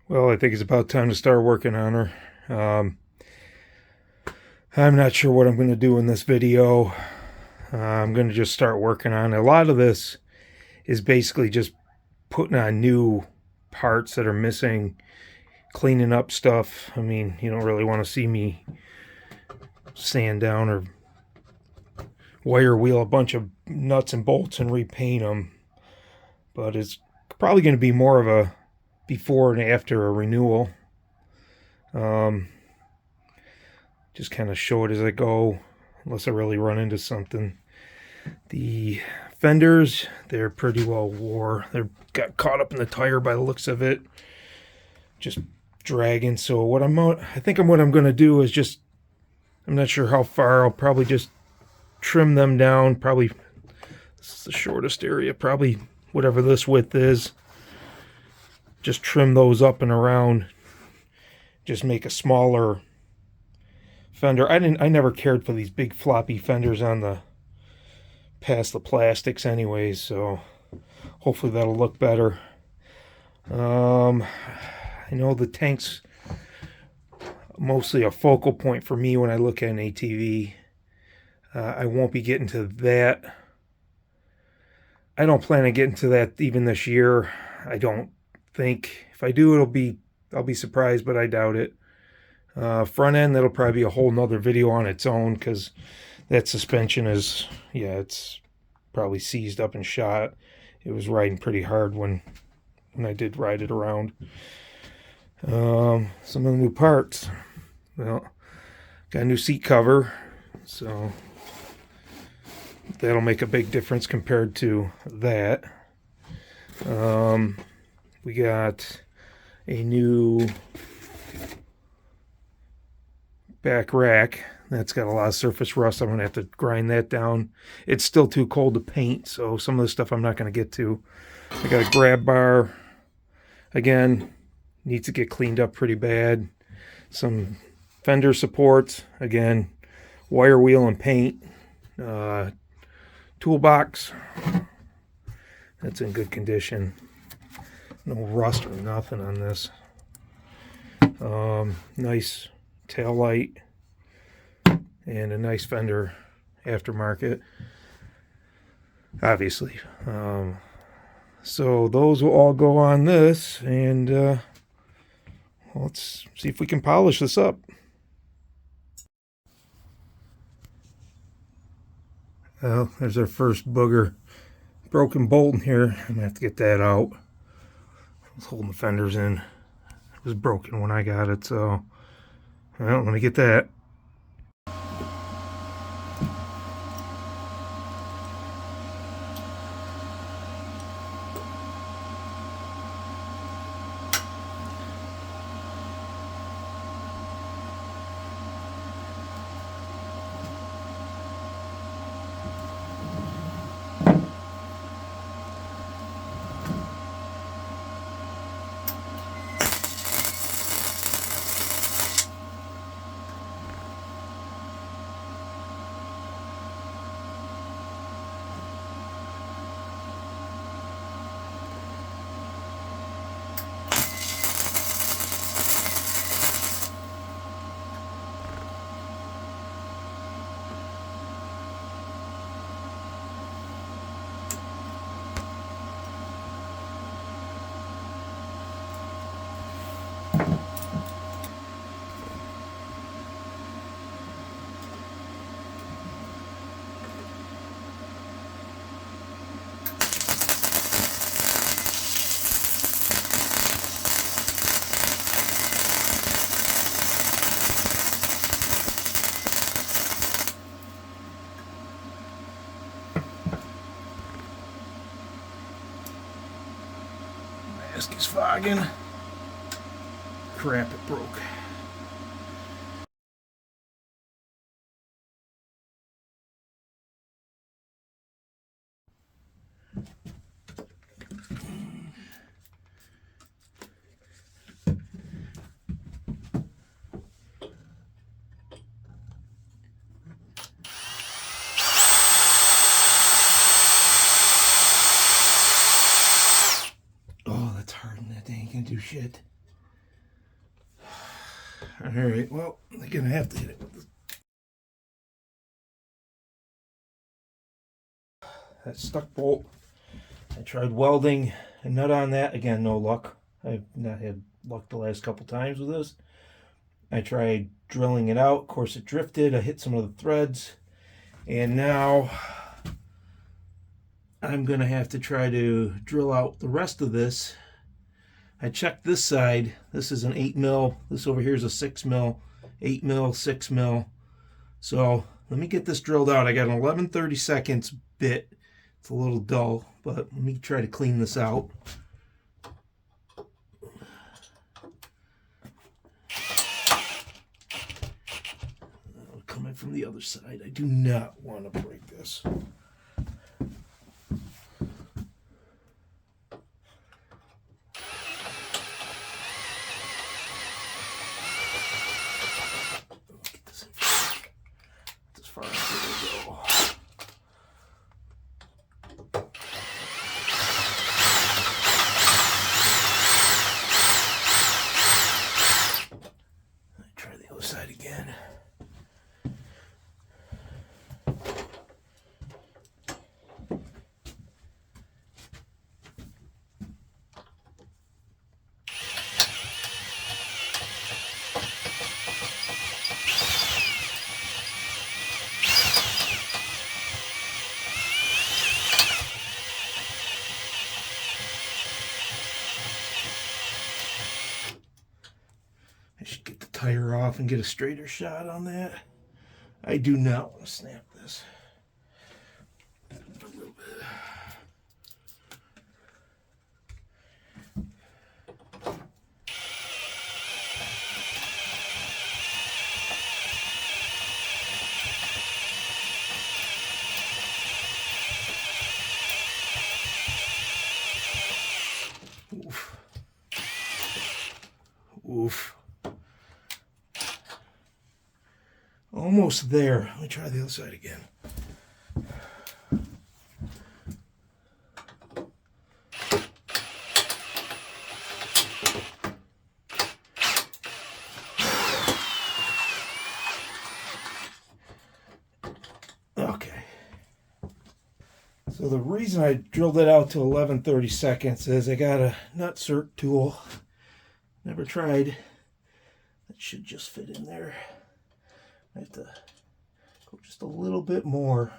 Well, I think it's about time to start working on her. I'm not sure what I'm going to do in this video. I'm going to just start working on it. A lot of this is basically just putting on new parts that are missing, cleaning up stuff. I mean, you don't really want to see me sand down or wire wheel a bunch of nuts and bolts and repaint them. But it's probably going to be more of a before and after a renewal. Just kind of show it as I go, unless I really run into something. The fenders, they're pretty well wore. They got caught up in the tire by the looks of it, just dragging. So what I'm going to do is just, I'm not sure how far. I'll probably just trim them down. Probably this is the shortest area. Probably whatever this width is. Just trim those up and around. Just make a smaller fender. I never cared for these big floppy fenders on the past the plastics anyways, so hopefully that'll look better. I know the tank's mostly a focal point for me when I look at an ATV. I won't be getting to that. I don't plan on getting to that even this year. I don't think. If I do, I'll be surprised, but I doubt it. Front end, that'll probably be a whole nother video on its own, because that suspension is, yeah, it's probably seized up and shot. It was riding pretty hard when I did ride it around. Some of the new parts. Well, got a new seat cover, so that'll make a big difference compared to that. We got a new back rack. That's got a lot of surface rust. I'm going to have to grind that down. It's still too cold to paint, so some of this stuff I'm not going to get to. I got a grab bar. Again, needs to get cleaned up pretty bad. Some fender supports. Again, wire wheel and paint. Toolbox. That's in good condition. No rust or nothing on this. Nice tail light and a nice fender aftermarket, obviously. So those will all go on this, and let's see if we can polish this up. Well, there's our first booger. Broken bolt in here. I'm gonna have to get that out. I was holding the fenders in. It was broken when I got it, so well, let me get that. Mask is fogging. Crap, it broke. Oh, that's hard and that ain't gonna do shit. All right, well, I'm gonna have to hit it with this. That stuck bolt. I tried welding a nut on that. Again, no luck. I've not had luck the last couple times with this. I tried drilling it out. Of course, it drifted. I hit some of the threads. And now I'm going to have to try to drill out the rest of this. I checked this side. This is an 8 mil. This over here is a 6 mil, 8 mil, 6 mil. So let me get this drilled out. I got an 11/32 bit. It's a little dull, but let me try to clean this out. Coming from the other side. I do not want to break this. As far as it will go. Try the other side again. I should get the tire off and get a straighter shot on that. I do not want to snap this. A little bit. Oof. Oof. Almost there. Let me try the other side again. Okay. So the reason I drilled it out to 11/32 is I got a nut cert tool. Never tried. That should just fit in there. I have to go just a little bit more.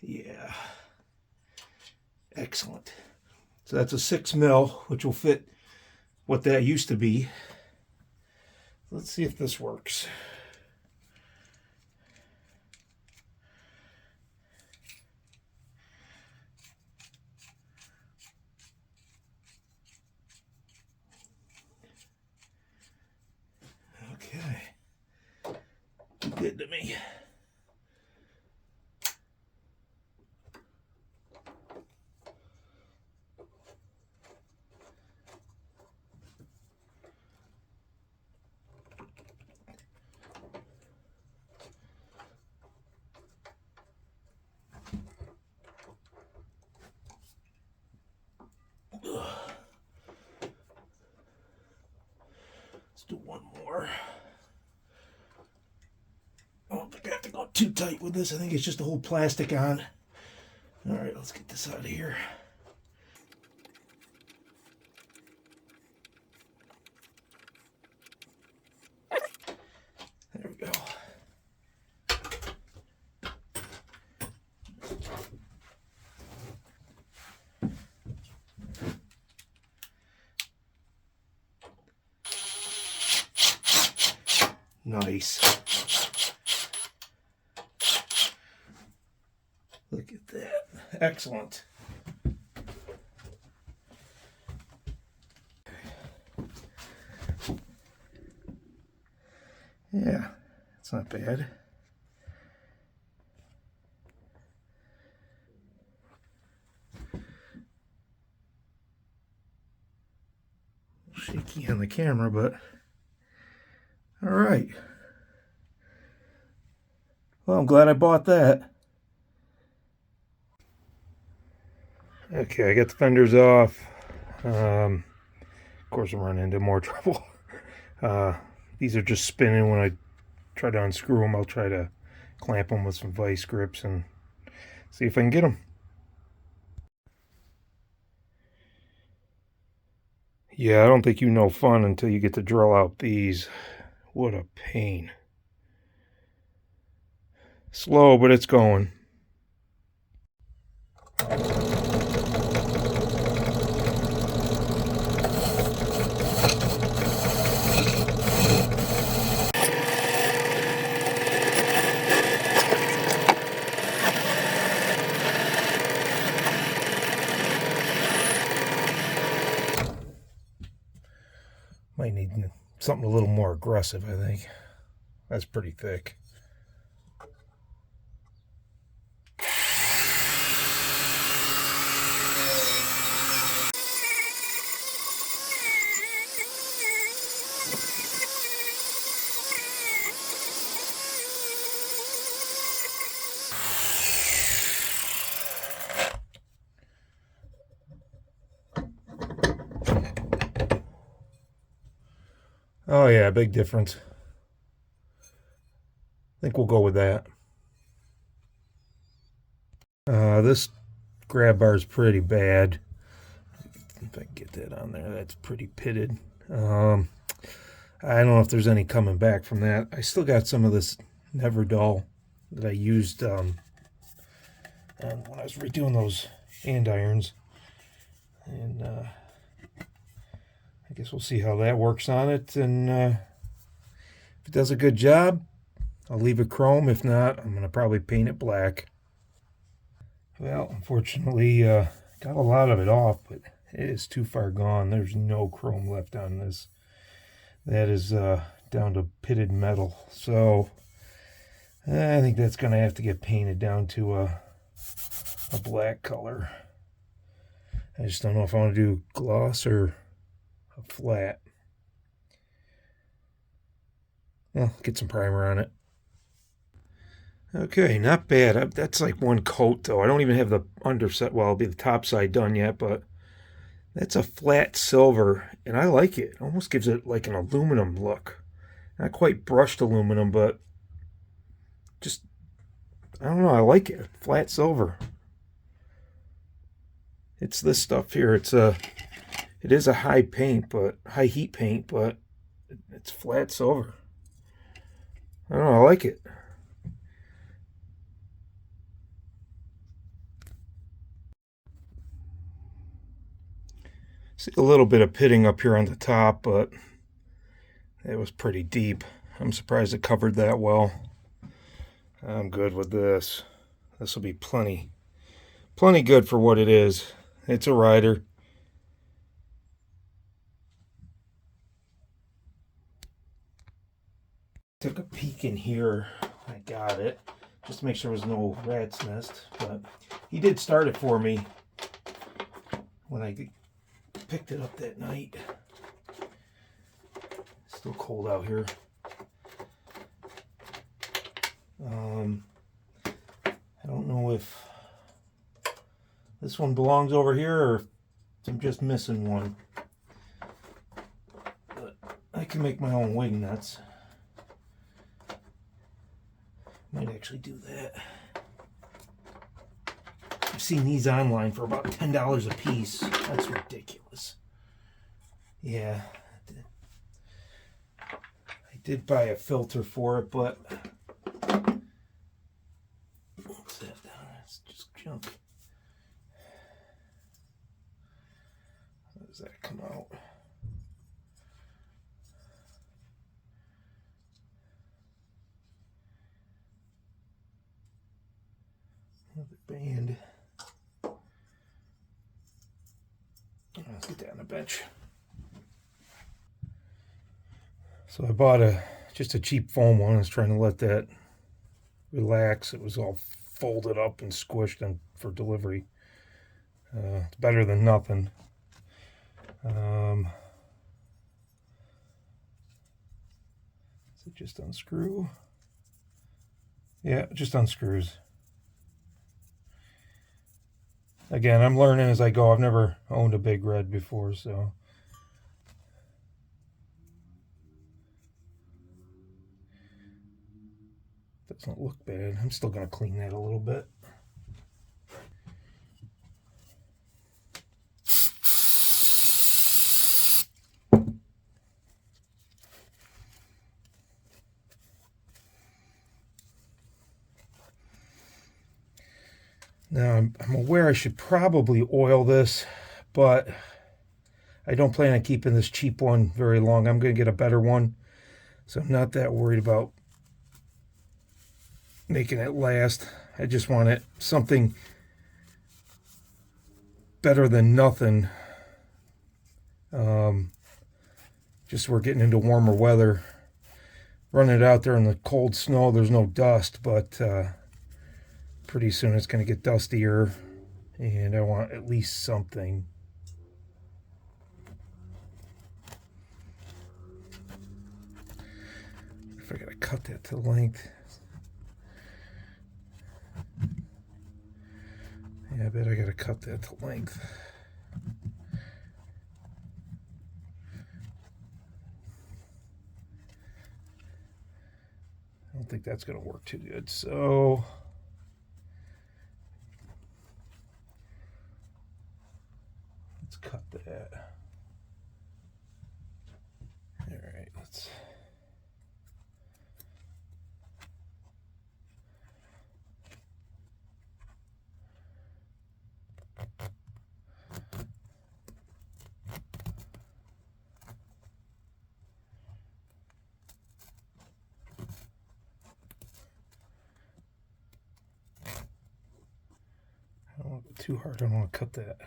Yeah. Excellent. So that's a 6 mil, which will fit what that used to be. Let's see if this works. Okay. Good to me. Let's do one more. I don't think I have to go too tight with this. I think it's just to hold plastic on. All right, let's get this out of here. There we go. Nice. Look at that. Excellent. Yeah, it's not bad. shaky on the camera, but all right. Well, I'm glad I bought that. Okay, I got the fenders off. Of course, I'm running into more trouble. These are just spinning. When I try to unscrew them, I'll try to clamp them with some vice grips and see if I can get them. Yeah, I don't think you know fun until you get to drill out these. What a pain. Slow, but it's going. Might need something a little more aggressive, I think. That's pretty thick. Oh yeah, big difference. I think we'll go with that. This grab bar is pretty bad. If I can get that on there, that's pretty pitted. I don't know if there's any coming back from that. I still got some of this Never Dull that I used when I was redoing those andirons. And I guess we'll see how that works on it. And if it does a good job, I'll leave it chrome. If not, I'm going to probably paint it black. Well, unfortunately, got a lot of it off, but it is too far gone. There's no chrome left on this. That is down to pitted metal. So I think that's going to have to get painted down to a black color. I just don't know if I want to do gloss or a flat. Well, get some primer on it. Okay, not bad. That's like one coat, though. I don't even have the underside, well, it'll be the top side done yet, but that's a flat silver, and I like it. It almost gives it like an aluminum look. Not quite brushed aluminum, but just, I don't know, I like it. Flat silver. It's this stuff here. It is a high heat paint, but it's flat silver. I don't know, I like it. See a little bit of pitting up here on the top, but it was pretty deep. I'm surprised it covered that well. I'm good with this. This will be plenty good for what it is. It's a rider. Took a peek in here. I got it. Just to make sure there was no rat's nest. But he did start it for me when I picked it up that night. Still cold out here. I don't know if this one belongs over here or if I'm just missing one. But I can make my own wing nuts. Might actually do that. I've seen these online for about $10 a piece. That's ridiculous. Yeah. I did buy a filter for it, but what's that? It's just junk. How does that come out? Another band. Let's get that on the bench. So I bought just a cheap foam one. I was trying to let that relax. It was all folded up and squished and for delivery. It's better than nothing. Just unscrew. Yeah, just unscrews. Again, I'm learning as I go. I've never owned a Big Red before, so. Doesn't look bad. I'm still going to clean that a little bit. Now, I'm aware I should probably oil this, but I don't plan on keeping this cheap one very long. I'm going to get a better one, so I'm not that worried about making it last. I just want it something better than nothing. Just we're getting into warmer weather. Running it out there in the cold snow, there's no dust, but pretty soon it's going to get dustier, and I want at least something. If I got to cut that to length. Yeah, I bet I got to cut that to length. I don't think that's going to work too good, so let's cut that. All right, let's. I don't want to go too hard. I don't want to cut that.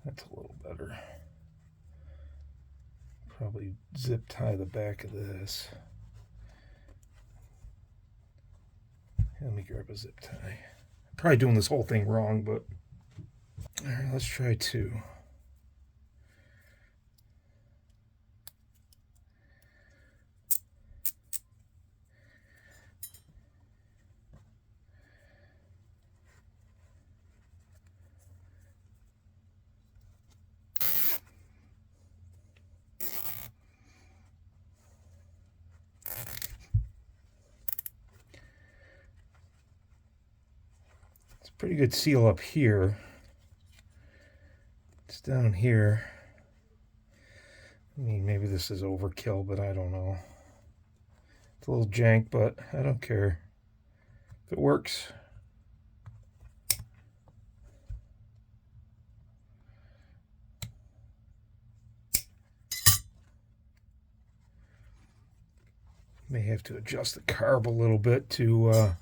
That's a little better. Probably zip tie the back of this. Let me grab a zip tie. Probably doing this whole thing wrong, but all right, let's try 2. Pretty good seal up here. It's down here. I mean, maybe this is overkill, but I don't know. It's a little jank, but I don't care. If it works. May have to adjust the carb a little bit to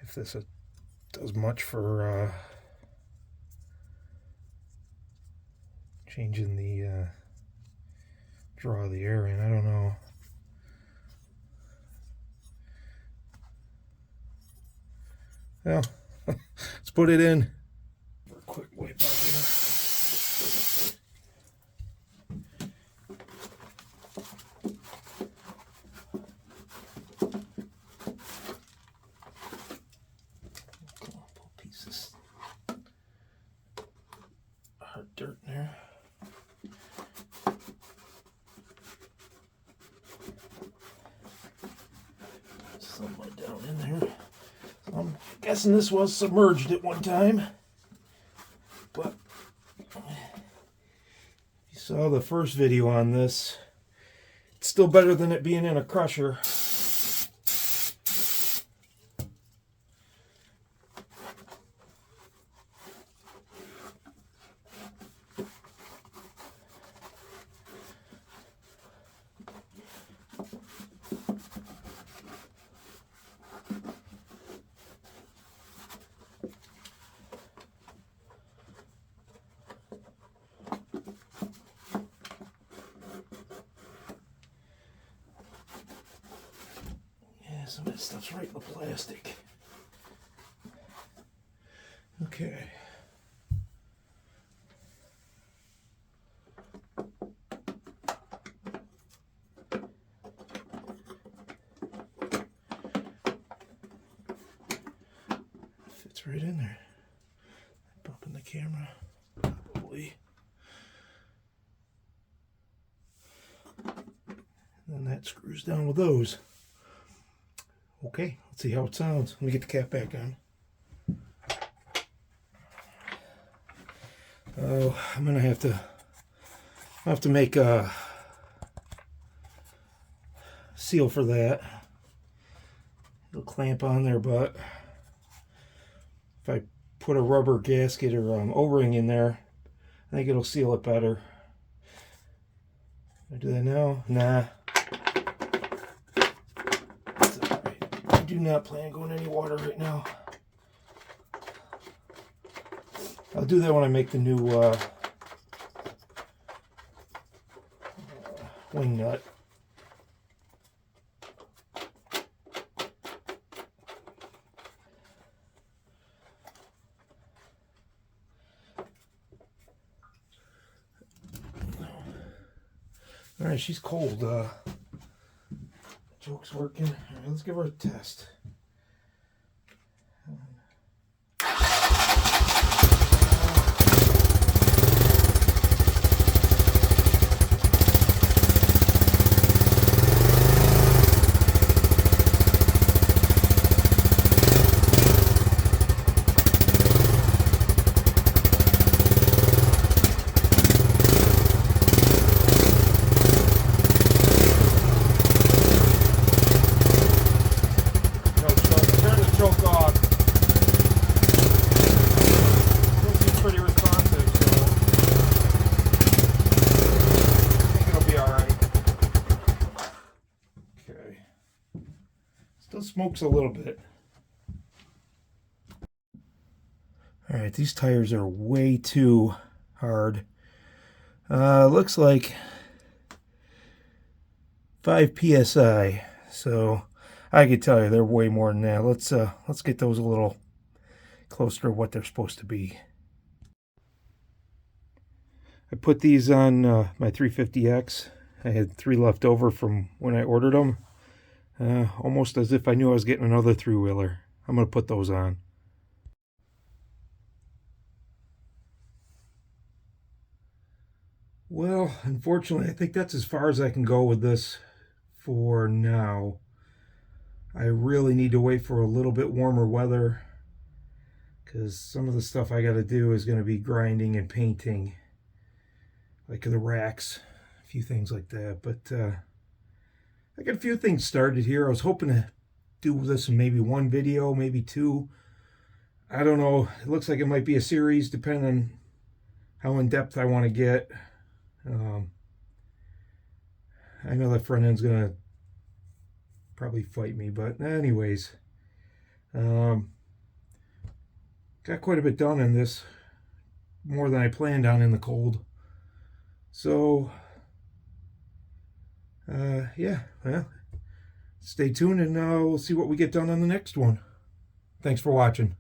if this does much for changing the draw of the air in. I don't know. Well, let's put it in for a quick wipe out here. Dirt in there. Somewhere down in there. So I'm guessing this was submerged at one time. But if you saw the first video on this, it's still better than it being in a crusher. Some of this stuff's right in the plastic. Okay. Fits right in there. Bumping the camera, probably. And that screws down with those. Okay, let's see how it sounds. Let me get the cap back on. Oh, I'm gonna have to make a seal for that. It'll clamp on there, but if I put a rubber gasket or O-ring in there, I think it'll seal it better. I do that now? Nah. That's all right. I do not plan on going any water right now. I'll do that when I make the new wing nut. All right, she's cold. Joke's working. All right, let's give her a test. Still smokes a little bit. All right, these tires are way too hard. Looks like 5 psi. So I could tell you they're way more than that. Let's get those a little closer to what they're supposed to be. I put these on my 350X. I had 3 left over from when I ordered them. Almost as if I knew I was getting another 3-wheeler. I'm going to put those on. Well, unfortunately, I think that's as far as I can go with this for now. I really need to wait for a little bit warmer weather, because some of the stuff I got to do is going to be grinding and painting, like the racks, a few things like that. But I got a few things started here. I was hoping to do this in maybe 1 video, maybe 2. I don't know. It looks like it might be a series, depending on how in depth I want to get. I know that front end's gonna probably fight me, but anyways, got quite a bit done in this, more than I planned on in the cold. So yeah, well, stay tuned and we'll see what we get done on the next one. Thanks for watching.